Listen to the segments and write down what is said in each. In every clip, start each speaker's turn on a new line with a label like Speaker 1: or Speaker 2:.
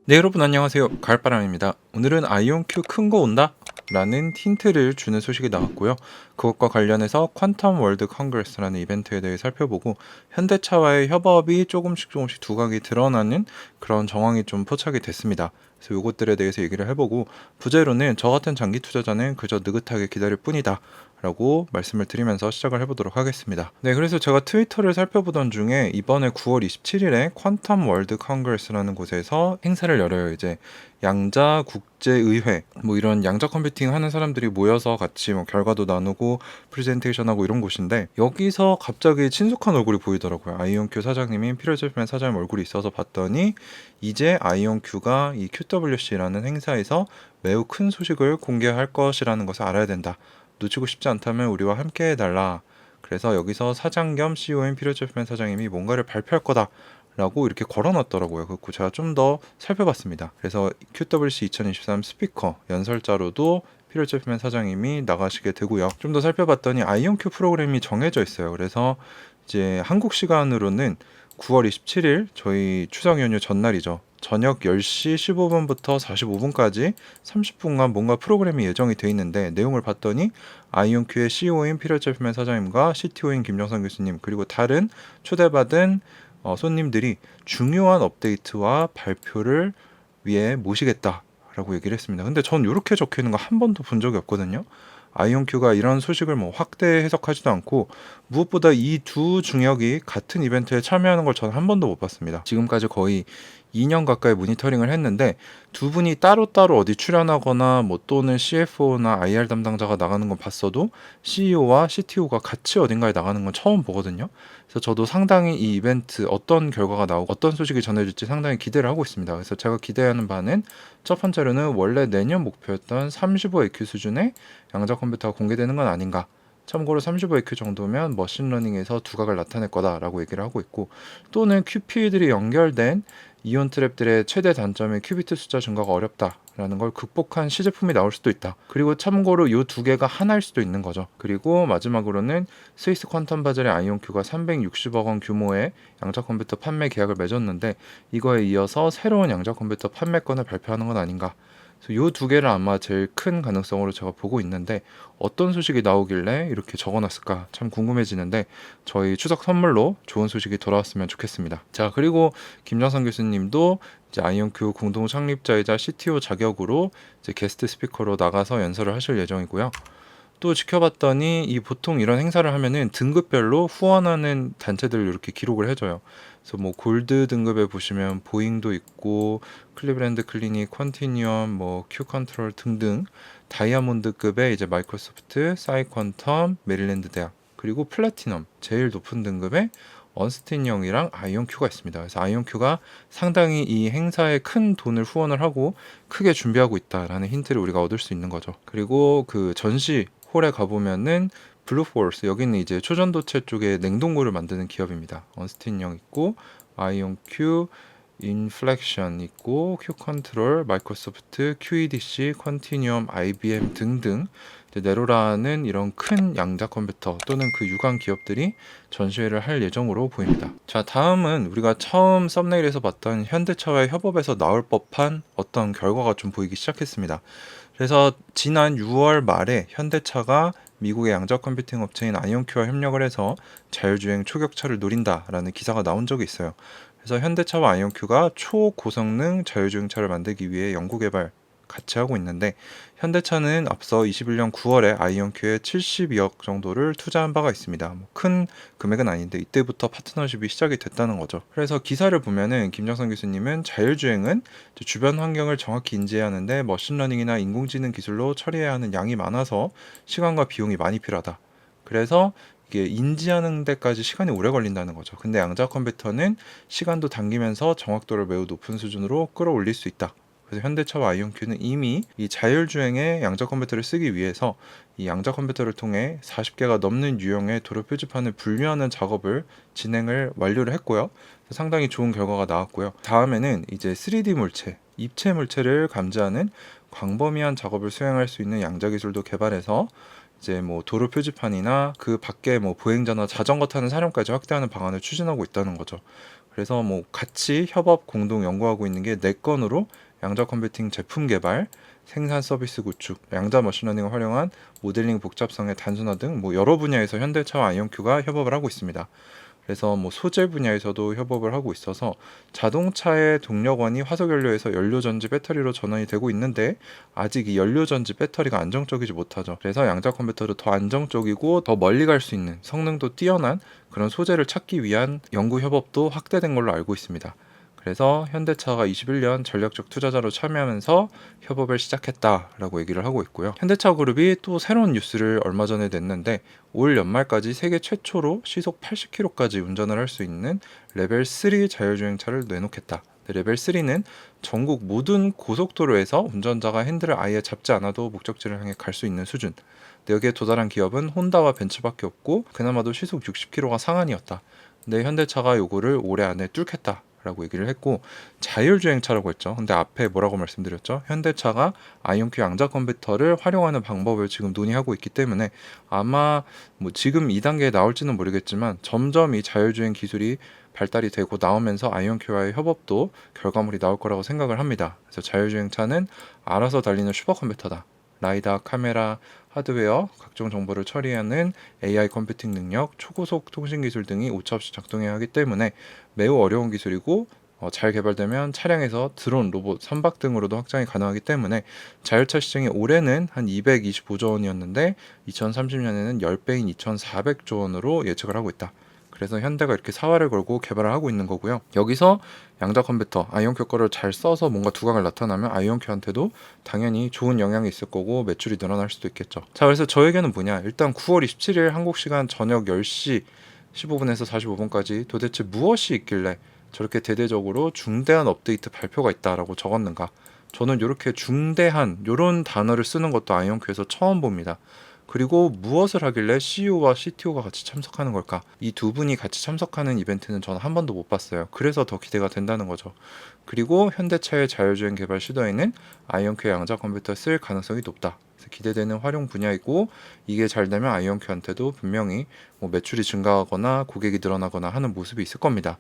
Speaker 1: 네, 여러분 안녕하세요. 가을바람입니다. 오늘은 아이온큐 큰 거 온다? 라는 힌트를 주는 소식이 나왔고요. 그것과 관련해서 퀀텀 월드 컨그레스라는 이벤트에 대해 살펴보고 현대차와의 협업이 조금씩 두각이 드러나는 그런 정황이 좀 포착이 됐습니다. 그래서 이것들에 대해서 얘기를 해보고 부제로는 저 같은 장기 투자자는 그저 느긋하게 기다릴 뿐이다 라고 말씀을 드리면서 시작을 해보도록 하겠습니다. 네, 그래서 제가 트위터를 살펴보던 중에 이번에 9월 27일에 퀀텀 월드 컨그레스라는 곳에서 행사를 열어요. 이제 양자 국제의회 뭐 이런 양자 컴퓨팅 하는 사람들이 모여서 같이 뭐 결과도 나누고 프레젠테이션하고 이런 곳인데, 여기서 갑자기 친숙한 얼굴이 보이더라고요. 아이온큐 사장님인 피터제프맨 사장님 얼굴이 있어서 봤더니 이제 아이온큐가 이 QWC라는 행사에서 매우 큰 소식을 공개할 것이라는 것을 알아야 된다. 놓치고 싶지 않다면 우리와 함께 해달라. 그래서 여기서 사장 겸 CEO인 피터제프맨 사장님이 뭔가를 발표할 거다 라고 이렇게 걸어놨더라고요. 그래서 제가 좀 더 살펴봤습니다. 그래서 QWC 2023 스피커 연설자로도 피터제프맨 사장님이 나가시게 되고요. 좀 더 살펴봤더니 아이온큐 프로그램이 정해져 있어요. 그래서 이제 한국 시간으로는 9월 27일 저희 추석 연휴 전날이죠. 저녁 10시 15분부터 45분까지 30분간 뭔가 프로그램이 예정이 돼 있는데, 내용을 봤더니 아이온큐의 CEO인 피터제프맨 사장님과 CTO인 김정선 교수님, 그리고 다른 초대받은 손님들이 중요한 업데이트와 발표를 위해 모시겠다라고 얘기를 했습니다. 근데 전 이렇게 적혀 있는 거 한 번도 본 적이 없거든요. 아이온큐가 이런 소식을 뭐 확대 해석하지도 않고, 무엇보다 이 두 중역이 같은 이벤트에 참여하는 걸 저는 한 번도 못 봤습니다. 지금까지 거의 2년 가까이 모니터링을 했는데 두 분이 따로따로 어디 출연하거나 뭐 또는 CFO나 IR 담당자가 나가는 건 봤어도 CEO와 CTO가 같이 어딘가에 나가는 건 처음 보거든요. 그래서 저도 상당히 이 이벤트 어떤 결과가 나오고 어떤 소식이 전해질지 상당히 기대를 하고 있습니다. 그래서 제가 기대하는 바는 첫 번째로는 원래 내년 목표였던 35AQ 수준의 양자 컴퓨터가 공개되는 건 아닌가. 참고로 35AQ 정도면 머신러닝에서 두각을 나타낼 거다라고 얘기를 하고 있고, 또는 QP들이 연결된 이온 트랩들의 최대 단점이 큐비트 숫자 증가가 어렵다라는 걸 극복한 시제품이 나올 수도 있다. 그리고 참고로 이 두 개가 하나일 수도 있는 거죠. 그리고 마지막으로는 스위스 퀀텀 바젤의 아이온큐가 360억 원 규모의 양자 컴퓨터 판매 계약을 맺었는데, 이거에 이어서 새로운 양자 컴퓨터 판매권을 발표하는 건 아닌가. 이 두 개를 아마 제일 큰 가능성으로 제가 보고 있는데, 어떤 소식이 나오길래 이렇게 적어놨을까 참 궁금해지는데, 저희 추석 선물로 좋은 소식이 돌아왔으면 좋겠습니다. 자, 그리고 김정선 교수님도 이제 아이온큐 공동 창립자이자 CTO 자격으로 이제 게스트 스피커로 나가서 연설을 하실 예정이고요. 또 지켜봤더니 이 보통 이런 행사를 하면은 등급별로 후원하는 단체들 이렇게 기록을 해줘요. 그래서 뭐 골드 등급에 보시면 보잉도 있고 클리브랜드 클리닉, 컨티뉴엄, 뭐 큐 컨트롤 등등, 다이아몬드급에 이제 마이크로소프트, 사이퀀텀, 메릴랜드 대학, 그리고 플래티넘 제일 높은 등급에 언스틴 영이랑 아이온큐가 있습니다. 그래서 아이온큐가 상당히 이 행사에 큰 돈을 후원을 하고 크게 준비하고 있다라는 힌트를 우리가 얻을 수 있는 거죠. 그리고 그 전시 홀에 가보면은 블루포스, 여기는 이제 초전도체 쪽에 냉동고를 만드는 기업입니다. 언스틴 영 있고 아이온큐, 인플렉션 있고 큐 컨트롤, 마이크로소프트, QEDC, 컨티뉴엄, IBM 등등 네로라는 이런 큰 양자 컴퓨터 또는 그 유관 기업들이 전시회를 할 예정으로 보입니다. 자, 다음은 우리가 처음 썸네일에서 봤던 현대차와의 협업에서 나올 법한 어떤 결과가 좀 보이기 시작했습니다. 그래서 지난 6월 말에 현대차가 미국의 양자 컴퓨팅 업체인 아이온큐와 협력을 해서 자율주행 초격차를 노린다라는 기사가 나온 적이 있어요. 그래서 현대차와 아이온큐가 초고성능 자율주행차를 만들기 위해 연구개발 같이 하고 있는데, 현대차는 앞서 21년 9월에 아이온큐에 72억 정도를 투자한 바가 있습니다. 큰 금액은 아닌데 이때부터 파트너십이 시작이 됐다는 거죠. 그래서 기사를 보면은 김정선 교수님은 자율주행은 주변 환경을 정확히 인지해야 하는데 머신러닝이나 인공지능 기술로 처리해야 하는 양이 많아서 시간과 비용이 많이 필요하다. 그래서 이게 인지하는 데까지 시간이 오래 걸린다는 거죠. 근데 양자 컴퓨터는 시간도 당기면서 정확도를 매우 높은 수준으로 끌어올릴 수 있다. 그래서 현대차와 아이온큐는 이미 이 자율주행의 양자 컴퓨터를 쓰기 위해서 이 양자 컴퓨터를 통해 40개가 넘는 유형의 도로 표지판을 분류하는 작업을 진행을 완료를 했고요. 상당히 좋은 결과가 나왔고요. 다음에는 이제 3D 물체, 입체 물체를 감지하는 광범위한 작업을 수행할 수 있는 양자 기술도 개발해서 이제 뭐 도로 표지판이나 그 밖에 뭐 보행자나 자전거 타는 사람까지 확대하는 방안을 추진하고 있다는 거죠. 그래서 뭐 같이 협업 공동 연구하고 있는 게 4건으로 양자 컴퓨팅 제품 개발, 생산 서비스 구축, 양자 머신러닝을 활용한 모델링 복잡성의 단순화 등 뭐 여러 분야에서 현대차와 아이온큐가 협업을 하고 있습니다. 그래서 뭐 소재 분야에서도 협업을 하고 있어서 자동차의 동력원이 화석연료에서 연료전지 배터리로 전환이 되고 있는데 아직 이 연료전지 배터리가 안정적이지 못하죠. 그래서 양자 컴퓨터를 더 안정적이고 더 멀리 갈 수 있는 성능도 뛰어난 그런 소재를 찾기 위한 연구 협업도 확대된 걸로 알고 있습니다. 그래서 현대차가 21년 전략적 투자자로 참여하면서 협업을 시작했다라고 얘기를 하고 있고요. 현대차 그룹이 또 새로운 뉴스를 얼마 전에 냈는데 올 연말까지 세계 최초로 시속 80km까지 운전을 할 수 있는 레벨 3 자율주행차를 내놓겠다. 레벨 3는 전국 모든 고속도로에서 운전자가 핸들을 아예 잡지 않아도 목적지를 향해 갈 수 있는 수준. 여기에 도달한 기업은 혼다와 벤츠밖에 없고 그나마도 시속 60km가 상한이었다. 근데 현대차가 요거를 올해 안에 뚫겠다 라고 얘기를 했고 자율주행차라고 했죠. 근데 앞에 뭐라고 말씀드렸죠? 현대차가 아이온큐 양자 컴퓨터를 활용하는 방법을 지금 논의하고 있기 때문에 아마 뭐 지금 2단계에 나올지는 모르겠지만 점점 이 자율주행 기술이 발달이 되고 나오면서 아이온큐와의 협업도 결과물이 나올 거라고 생각을 합니다. 그래서 자율주행차는 알아서 달리는 슈퍼컴퓨터다. 라이다, 카메라, 하드웨어, 각종 정보를 처리하는 AI 컴퓨팅 능력, 초고속 통신 기술 등이 오차없이 작동해야 하기 때문에 매우 어려운 기술이고 잘 개발되면 차량에서 드론, 로봇, 선박 등으로도 확장이 가능하기 때문에 자율차 시장이 올해는 한 225조 원이었는데 2030년에는 10배인 2,400조 원으로 예측을 하고 있다. 그래서 현대가 이렇게 사활을 걸고 개발을 하고 있는 거고요. 여기서 양자 컴퓨터, 아이온큐 거를 잘 써서 뭔가 두각을 나타나면 아이온큐한테도 당연히 좋은 영향이 있을 거고 매출이 늘어날 수도 있겠죠. 자, 그래서 저에게는 뭐냐? 일단 9월 27일 한국 시간 저녁 10시 15분에서 45분까지 도대체 무엇이 있길래 저렇게 대대적으로 중대한 업데이트 발표가 있다라고 적었는가? 저는 이렇게 중대한 이런 단어를 쓰는 것도 아이온큐에서 처음 봅니다. 그리고 무엇을 하길래 CEO와 CTO가 같이 참석하는 걸까? 이 두 분이 같이 참석하는 이벤트는 저는 한 번도 못 봤어요. 그래서 더 기대가 된다는 거죠. 그리고 현대차의 자율주행 개발 시도에는 아이온큐 양자 컴퓨터 쓸 가능성이 높다. 그래서 기대되는 활용 분야이고 이게 잘 되면 아이온큐한테도 분명히 뭐 매출이 증가하거나 고객이 늘어나거나 하는 모습이 있을 겁니다.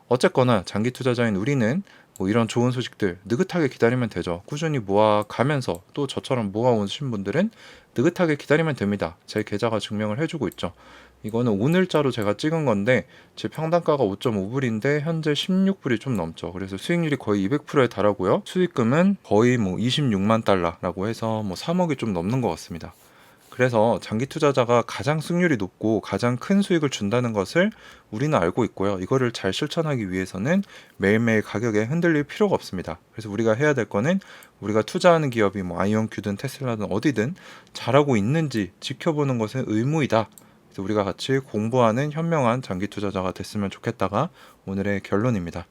Speaker 1: 어쨌거나 장기 투자자인 우리는 뭐 이런 좋은 소식들 느긋하게 기다리면 되죠. 꾸준히 모아가면서 또 저처럼 모아오신 분들은 느긋하게 기다리면 됩니다. 제 계좌가 증명을 해주고 있죠. 이거는 오늘자로 제가 찍은 건데 제 평단가가 5.5불인데 현재 16불이 좀 넘죠. 그래서 수익률이 거의 200%에 달하고요. 수익금은 거의 뭐 26만 달러라고 해서 뭐 3억이 좀 넘는 것 같습니다. 그래서 장기 투자자가 가장 승률이 높고 가장 큰 수익을 준다는 것을 우리는 알고 있고요. 이거를 잘 실천하기 위해서는 매일매일 가격에 흔들릴 필요가 없습니다. 그래서 우리가 해야 될 거는 우리가 투자하는 기업이 뭐 아이온큐든 테슬라든 어디든 잘하고 있는지 지켜보는 것은 의무이다. 그래서 우리가 같이 공부하는 현명한 장기 투자자가 됐으면 좋겠다가 오늘의 결론입니다.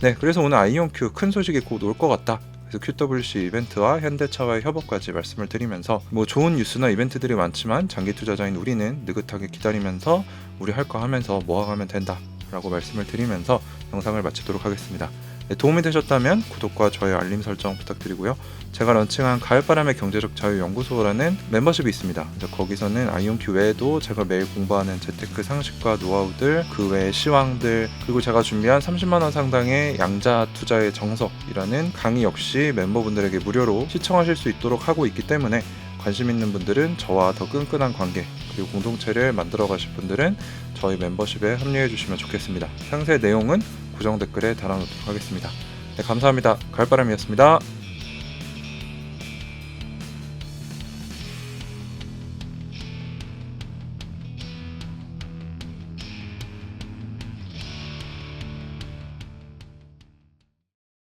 Speaker 1: 네, 그래서 오늘 아이온큐 큰 소식이 곧 올 것 같다. 그래서 QWC 이벤트와 현대차와의 협업까지 말씀을 드리면서 뭐 좋은 뉴스나 이벤트들이 많지만 장기 투자자인 우리는 느긋하게 기다리면서 우리 할 거 하면서 모아가면 된다 라고 말씀을 드리면서 영상을 마치도록 하겠습니다. 네, 도움이 되셨다면 구독과 좋아요 알림 설정 부탁드리고요. 제가 런칭한 가을바람의 경제적 자유 연구소라는 멤버십이 있습니다. 거기서는 아이온큐 외에도 제가 매일 공부하는 재테크 상식과 노하우들, 그 외의 시황들, 그리고 제가 준비한 30만 원 상당의 양자 투자의 정석이라는 강의 역시 멤버분들에게 무료로 시청하실 수 있도록 하고 있기 때문에 관심 있는 분들은 저와 더 끈끈한 관계 그리고 공동체를 만들어 가실 분들은 저희 멤버십에 합류해 주시면 좋겠습니다. 상세 내용은 고정 댓글에 달아놓도록 하겠습니다. 네, 감사합니다. 가을바람이었습니다.